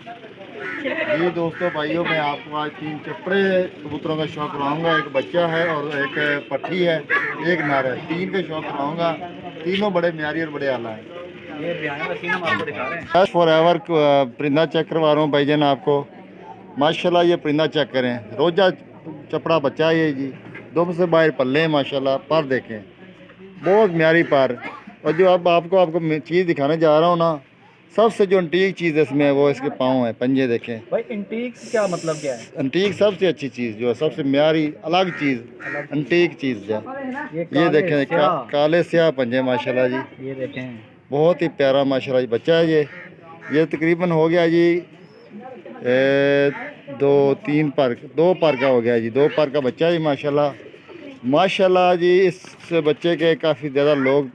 जी दोस्तों भाइयों, मैं आपको आज 3 चपड़े कबूतरों का शौक कराऊंगा। एक बच्चा है और एक पट्ठी है, एक नर है। 3 का शौक कराऊंगा। तीनों बड़े म्यारी और बड़े आला हैं। ये बिहार का सीन हम आपको दिखा रहे हैं। कैश फॉर एवर परिंदा चेक करवा रहा हूँ भाईजान आपको। माशाल्लाह ये परिंदा चेक करें, रोजा चपड़ा बच्चा है ये जी। दुम से बाहर पल्ले हैं माशाल्लाह। पर देखें, बहुत म्यारी पर। और जो अब आपको चीज़ दिखाने जा रहा हूँ ना, सबसे जो एंटीक चीज़ इसमें है वो इसके पाँव है, पंजे देखें। भाई इंटीक क्या मतलब क्या है? एंटीक सबसे अच्छी चीज़ जो है, सबसे म्यारी अलग चीज़ एंटीक चीज़ है। ये ये काले देखें स्याह। काले स्याह पंजे माशाल्लाह जी। ये देखें। बहुत ही प्यारा माशाल्लाह जी बच्चा है ये तकरीबन हो गया जी 2 पर का हो गया जी। 2 पर का बच्चा है जी माशाल्लाह। माशाल्लाह जी इस बच्चे के काफ़ी ज़्यादा लोग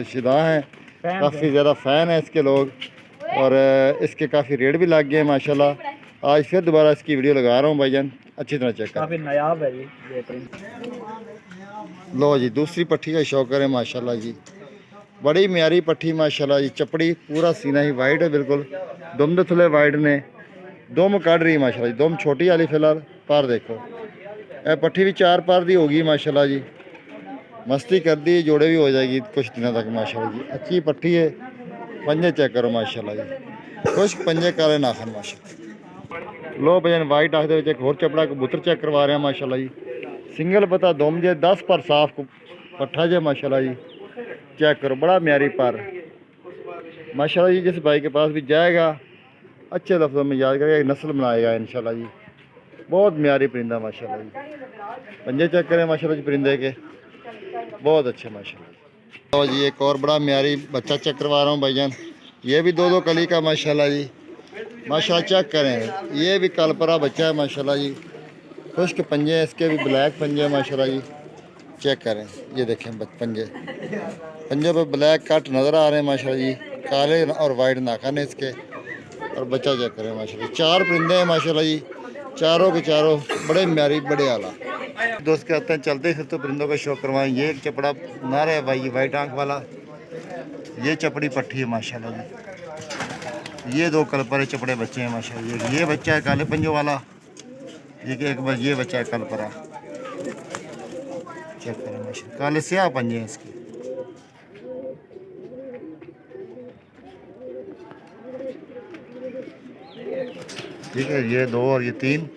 शिदा हैं, काफ़ी ज़्यादा फ़ैन हैं इसके लोग। और इसके काफ़ी रेट भी लग गए हैं माशाल्लाह। आज फिर दोबारा इसकी वीडियो लगा रहा हूँ भाईजान, अच्छी तरह चेक कर। काफी नायाब है जी। लो जी दूसरी पट्टी का शौक है माशाल्लाह जी। बड़ी म्यारी पट्टी माशाल्लाह जी। चपड़ी पूरा सीना ही वाइट है बिल्कुल। दुम दे थले वाइट ने। दुम कढ़ रही माशाल्लाह जी। दुम छोटी वाली फिलहाल। पर देखो ए पट्टी भी 4 पर दी होगी माशाल्लाह जी। मस्ती कर दी, जोड़े भी हो जाएगी कुछ दिनों तक माशाल्लाह जी। अच्छी पट्टी है। पंजे चेक करो माशाल्लाह जी। खुश्क पंजे काले नाखन माशाल्लाह। लो भजन वाइट आख एक होर चपड़ा कबूतर चेक करवा रहे हैं माशाल्लाह जी। सिंगल पता दुम जे 10 पर साफ पट्ठा जे माशाल्लाह जी। चेक करो, बड़ा म्यारी पर माशाल्लाह जी। जिस भाई के पास भी जाएगा अच्छे लफ्ज़ों में याद करेगा, एक नस्ल बनाएगा इंशाल्लाह जी। बहुत म्यारी परिंदा माशाल्लाह जी। पंजे चेक करें माशाल्लाह जी परिंदे के, बहुत अच्छे माशाल्लाह। तो जी एक और बड़ा म्यारी बच्चा चेक करवा रहा हूँ भाईजान। ये भी 2 कली का माशाल्लाह जी। माशाल्लाह चेक करें, ये भी कलपरा बच्चा है माशाल्लाह जी। खुश्क पंजे हैं इसके भी, ब्लैक पंजे हैं माशाल्लाह जी। चेक करें, ये देखें पंजे पे ब्लैक कट नज़र आ रहे हैं माशाल्लाह जी। काले और वाइट नाखन है इसके। और बच्चा चेक करें माशाल्लाह। 4 परिंदे हैं माशाल्लाह जी। चारों के चारों बड़े म्यारी बड़े आला। दोस्त कहते हैं चलते फिर तो परिंदों का शौक करवाएं। ये एक चपड़ा नार है भाई, वाइट आंख वाला। ये चपड़ी पट्टी है माशाल्लाह जी। ये 2 कलपरे चपड़े बच्चे हैं माशाल्लाह। ये बच्चा है काले पंजों वाला। एक बस ये बच्चा है कलपरा। चेक करें माशाल्लाह, काले स्याह पंजे हैं इसके। ठीक है, ये 2 और ये 3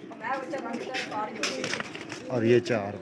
और ये 4।